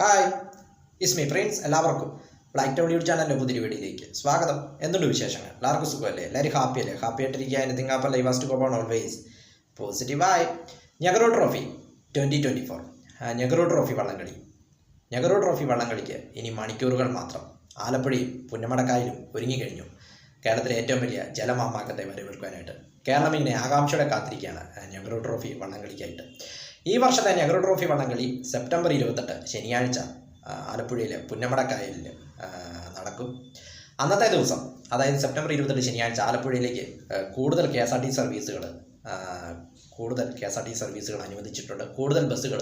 Hi ഇസ്മി friends, എല്ലാവർക്കും black town YouTube ചാനലിൻ്റെ പുതിയ വീഡിയോയിലേക്ക് സ്വാഗതം. എന്തുണ്ട് വിശേഷങ്ങൾ? എല്ലാവർക്കും സുഖമല്ലേ? എല്ലാവരും ഹാപ്പിയല്ലേ? ഹാപ്പി ആയിട്ടിരിക്കുക. Anything up live vast cope on always പോസിറ്റീവായി. നെഹ്റു ട്രോഫി 2024 നെഹ്റു ട്രോഫി വള്ളംകളി. നെഹ്റു ട്രോഫി വള്ളംകളിക്ക് ഇനി മണിക്കൂറുകൾ മാത്രം. ആലപ്പുഴയും പുന്നമടക്കായലും ഒരുങ്ങിക്കഴിഞ്ഞു. കേരളത്തിലെ ഏറ്റവും വലിയ ജലമാമാങ്കത്തെ വരവേൽക്കാനായിട്ട് കേരളം ഇങ്ങനെ ആകാംക്ഷയോടെ കാത്തിരിക്കുകയാണ് നെഹ്റു ട്രോഫി വള്ളംകളിക്കായിട്ട്. ഈ വർഷത്തെ നെഹ്റു ട്രോഫി വള്ളംകളി സെപ്റ്റംബർ 28 ശനിയാഴ്ച ആലപ്പുഴയിലെ പുന്നമടക്കായലിൽ നടക്കും. അന്നത്തെ ദിവസം, അതായത് സെപ്റ്റംബർ 28 ശനിയാഴ്ച ആലപ്പുഴയിലേക്ക് കൂടുതൽ കെ എസ് ആർ ടി സർവീസുകൾ അനുവദിച്ചിട്ടുണ്ട്. കൂടുതൽ ബസ്സുകൾ,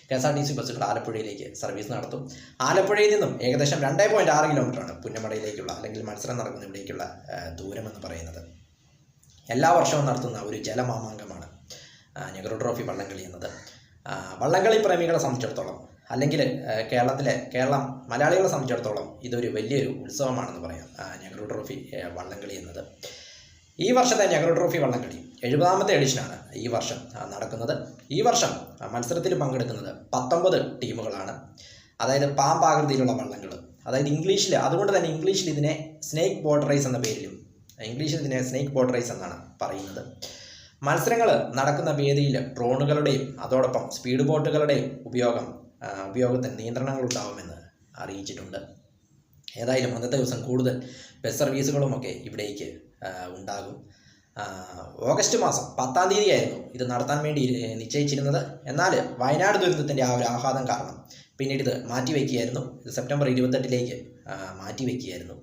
K S R T C ബസ്സുകൾ ആലപ്പുഴയിലേക്ക് സർവീസ് നടത്തും. ആലപ്പുഴയിൽ നിന്നും ഏകദേശം 2.6 കിലോമീറ്ററാണ് പുന്നമടയിലേക്കുള്ള, അല്ലെങ്കിൽ മത്സരം നടക്കുന്ന ഇവിടേക്കുള്ള ദൂരമെന്ന് പറയുന്നത്. എല്ലാ വർഷവും നടത്തുന്ന ഒരു ജലമാമാങ്കമാണ് നെഹ്റു ട്രോഫി വള്ളംകളി എന്നത്. വള്ളംകളി പ്രേമികളെ സംബന്ധിച്ചിടത്തോളം, അല്ലെങ്കിൽ കേരളം മലയാളികളെ സംബന്ധിച്ചിടത്തോളം ഇതൊരു വലിയൊരു ഉത്സവമാണെന്ന് പറയാം നെഹ്റു ട്രോഫി വള്ളംകളി എന്നത്. ഈ വർഷത്തെ നെഹ്റു ട്രോഫി വള്ളംകളി 70ാമത്തെ എഡിഷനാണ് ഈ വർഷം നടക്കുന്നത്. ഈ വർഷം മത്സരത്തിൽ പങ്കെടുക്കുന്നത് 19 ടീമുകളാണ്. അതായത് പാമ്പാകൃതിയിലുള്ള വള്ളങ്ങൾ, അതായത് ഇംഗ്ലീഷിൽ, അതുകൊണ്ട് തന്നെ ഇംഗ്ലീഷിൽ ഇതിനെ സ്നേക്ക് ബോട്ട് റേസ് എന്ന പേരിലും, ഇംഗ്ലീഷിൽ ഇതിനെ സ്നേക്ക് ബോട്ട് റേസ് എന്നാണ് പറയുന്നത്. മത്സരങ്ങൾ നടക്കുന്ന വേദിയിൽ ഡ്രോണുകളുടെയും അതോടൊപ്പം സ്പീഡ് ബോട്ടുകളുടെയും ഉപയോഗത്തിന് നിയന്ത്രണങ്ങൾ ഉണ്ടാകുമെന്ന് അറിയിച്ചിട്ടുണ്ട്. ഏതായാലും അന്നത്തെ ദിവസം കൂടുതൽ ബസ് സർവീസുകളുമൊക്കെ ഇവിടേക്ക് ഉണ്ടാകും. ഓഗസ്റ്റ് മാസം 10-ാം തീയതിയായിരുന്നു ഇത് നടത്താൻ വേണ്ടി നിശ്ചയിച്ചിരുന്നത്. എന്നാൽ വയനാട് ദുരന്തത്തിൻ്റെ ആ ഒരു ആഘാതം കാരണം പിന്നീട് ഇത് മാറ്റിവെക്കുകയായിരുന്നു. ഇത് സെപ്റ്റംബർ 28 മാറ്റിവെക്കുകയായിരുന്നു.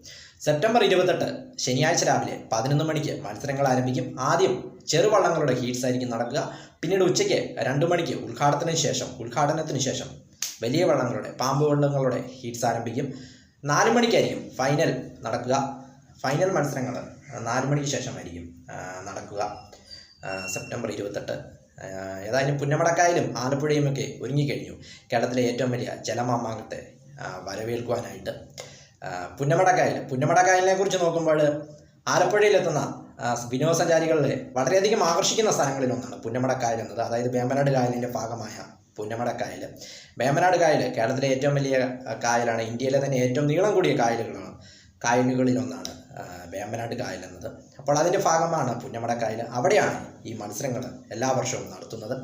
സെപ്റ്റംബർ 28 ശനിയാഴ്ച രാവിലെ 11 മണിക്ക് മത്സരങ്ങൾ ആരംഭിക്കും. ആദ്യം ചെറുവള്ളങ്ങളുടെ ഹീറ്റ്സ് ആയിരിക്കും നടക്കുക. പിന്നീട് ഉച്ചയ്ക്ക് 2 മണിക്ക് ഉദ്ഘാടനത്തിന് ശേഷം വലിയ വള്ളങ്ങളുടെ, പാമ്പ് വള്ളങ്ങളുടെ ഹീറ്റ്സ് ആരംഭിക്കും. 4 മണിക്കായിരിക്കും ഫൈനൽ നടക്കുക. ഫൈനൽ മത്സരങ്ങൾ 4 മണിക്ക് ശേഷമായിരിക്കും നടക്കുക സെപ്റ്റംബർ 28. ഏതായാലും പുന്നമടക്കായലും ആലപ്പുഴയുമൊക്കെ ഒരുങ്ങിക്കഴിഞ്ഞു കേരളത്തിലെ ഏറ്റവും വലിയ ജലമാമാങ്കത്തെ വരവേൽക്കുവാനായിട്ട്. പുന്നമടക്കായലിനെ കുറിച്ച് നോക്കുമ്പോൾ ആലപ്പുഴയിലെത്തുന്ന വിനോദസഞ്ചാരികളെ വളരെയധികം ആകർഷിക്കുന്ന സ്ഥലങ്ങളിലൊന്നാണ് പുന്നമടക്കായൽ എന്നത്. അതായത് വേമ്പനാട് കായലിൻ്റെ ഭാഗമായ പുന്നമടക്കായൽ. വേമ്പനാട് കായൽ കേരളത്തിലെ ഏറ്റവും വലിയ കായലാണ്. ഇന്ത്യയിലെ തന്നെ ഏറ്റവും നീളം കൂടിയ കായലുകളിലൊന്നാണ് വേമ്പനാട് കായൽ എന്നത്. അപ്പോൾ അതിൻ്റെ ഭാഗമാണ് പുന്നമടക്കായൽ. അവിടെയാണ് ഈ മത്സരങ്ങൾ എല്ലാ വർഷവും നടത്തുന്നത്.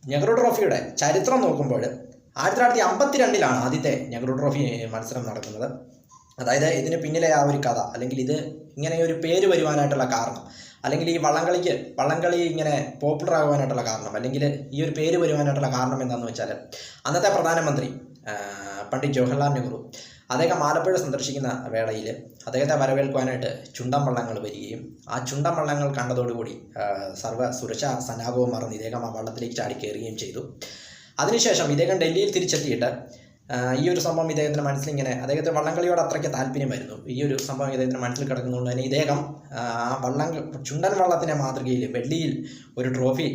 നെഹ്റു ട്രോഫിയുടെ ചരിത്രം നോക്കുമ്പോൾ 1952 ആദ്യത്തെ നെഹ്റു ട്രോഫി മത്സരം നടക്കുന്നത്. അതായത് ഇതിന് പിന്നിലെ ആ ഒരു കഥ, അല്ലെങ്കിൽ ഇത് ഇങ്ങനെ ഒരു പേര് വരുവാനായിട്ടുള്ള കാരണം, അല്ലെങ്കിൽ ഈ വള്ളംകളി ഇങ്ങനെ പോപ്പുലർ ആകുവാനായിട്ടുള്ള കാരണം, അല്ലെങ്കിൽ ഈ ഒരു പേര് വരുവാനായിട്ടുള്ള കാരണം എന്താണെന്ന് വെച്ചാൽ, അന്നത്തെ പ്രധാനമന്ത്രി പണ്ഡിറ്റ് ജവഹർലാൽ നെഹ്റു അദ്ദേഹം ആലപ്പുഴ സന്ദർശിക്കുന്ന വേളയിൽ അദ്ദേഹത്തെ വരവേൽക്കുവാനായിട്ട് ചുണ്ടൻ വള്ളങ്ങൾ വരികയും ആ ചുണ്ടൻ വള്ളങ്ങൾ കണ്ടതോടുകൂടി സർവ്വ സുരക്ഷാ സന്നാഹവും മറന്ന് ഇദ്ദേഹം ആ വള്ളത്തിലേക്ക് ചാടി കയറുകയും ചെയ്തു. അതിനുശേഷം ഇദ്ദേഹം ഡൽഹിയിൽ തിരിച്ചെത്തിയിട്ട് ഈ ഒരു സംഭവം ഇദ്ദേഹത്തിൻ്റെ മനസ്സിലിങ്ങനെ, അദ്ദേഹത്തിന് വള്ളംകളിയോട് അത്രയ്ക്ക് താല്പര്യമായിരുന്നു. ഈ ഒരു സംഭവം ഇദ്ദേഹത്തിൻ്റെ മനസ്സിൽ കിടക്കുന്നതുകൊണ്ട് തന്നെ ഇദ്ദേഹം ചുണ്ടൻ വള്ളത്തിൻ്റെ മാതൃകയിൽ വെള്ളിയിൽ ഒരു ട്രോഫി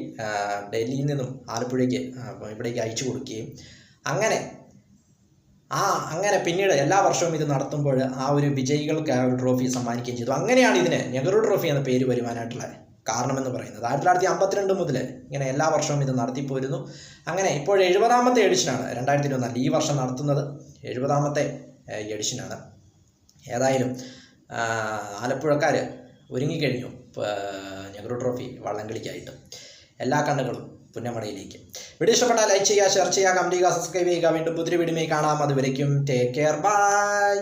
ഡൽഹിയിൽ നിന്നും ആലപ്പുഴയ്ക്ക് ഇവിടേക്ക് അയച്ചു കൊടുക്കുകയും അങ്ങനെ പിന്നീട് എല്ലാ വർഷവും ഇത് നടത്തുമ്പോൾ ആ ഒരു വിജയികൾക്ക് ആ ഒരു ട്രോഫി സമ്മാനിക്കുകയും ചെയ്തു. അങ്ങനെയാണ് ഇതിന് നെഹ്റു ട്രോഫി എന്ന പേര് വരുവാനായിട്ടുള്ള കാരണമെന്ന് പറയുന്നത്. 1952 മുതൽ ഇങ്ങനെ എല്ലാ വർഷവും ഇത് നടത്തിപ്പോരുന്നു. അങ്ങനെ ഇപ്പോൾ 70ാമത്തെ എഡിഷനാണ് 2024 ഈ വർഷം നടത്തുന്നത്. 70ാമത്തെ എഡിഷനാണ്. ഏതായാലും ആലപ്പുഴക്കാർ ഒരുങ്ങിക്കഴിഞ്ഞു നെഹ്റു ട്രോഫി വള്ളംകളിക്കായിട്ട്. എല്ലാ കണ്ണുകളും പുന്നമടയിലേക്ക്. വീഡിയോ ഇഷ്ടപ്പെട്ടാൽ ലൈക്ക് ചെയ്യുക, ഷെയർ ചെയ്യുക, കമന്റ് ചെയ്യുക, സബ്സ്ക്രൈബ് ചെയ്യുക. വീണ്ടും പുതിയ വീഡിയോയിൽ കാണാം. അതുവരയ്ക്കും ടേക്ക് കെയർ, ബൈ.